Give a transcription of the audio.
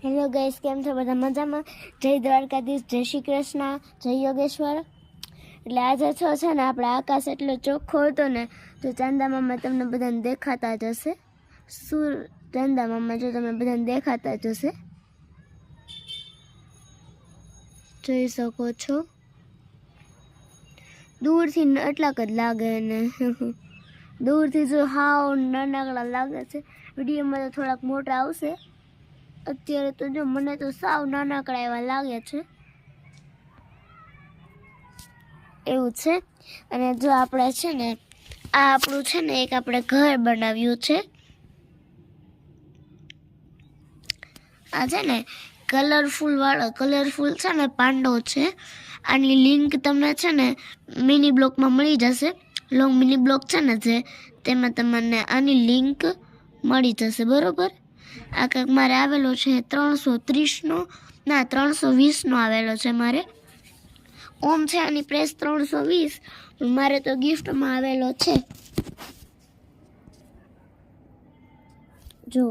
Hello guys, કેમ છો બધા? મજામાં? જય દ્વારકાધીશ, જય શ્રી કૃષ્ણ, જય યોગેશ્વર. એટલે આજે છે ને આપણે આકાશ એટલો ચોખ્ખો હતો ને તો ચાંદા મામા તમને બધાને દેખાતા જ હશે. ચાંદા મામા જો તમે બધાને દેખાતા જ હશે, જોઈ શકો છો. દૂરથી એટલાક જ લાગે ને દૂરથી જો હાવ નાનકડા લાગે છે. વિડીયોમાં તો થોડાક મોટા આવશે. અત્યારે તો જો મને તો સાવ નાનકડા એવા લાગે છે, એવું છે. અને જો આપણે છે ને આ આપણું છે ને એક આપણે ઘર બનાવ્યું છે. આ છે ને કલરફુલ છે ને પાંડો છે. આની લિંક તમને છે ને મિની બ્લોકમાં મળી જશે. લોંગ મિની બ્લોક છે ને જે તેમાં તમને આની લિંક મળી જશે, બરોબર. આ કંઈક મારે આવેલો છે 330નો, ના 320નો આવેલો છે મારે. ઓમ છે આની પ્રેસ 320, મારે તો ગિફ્ટમાં આવેલો છે, જો.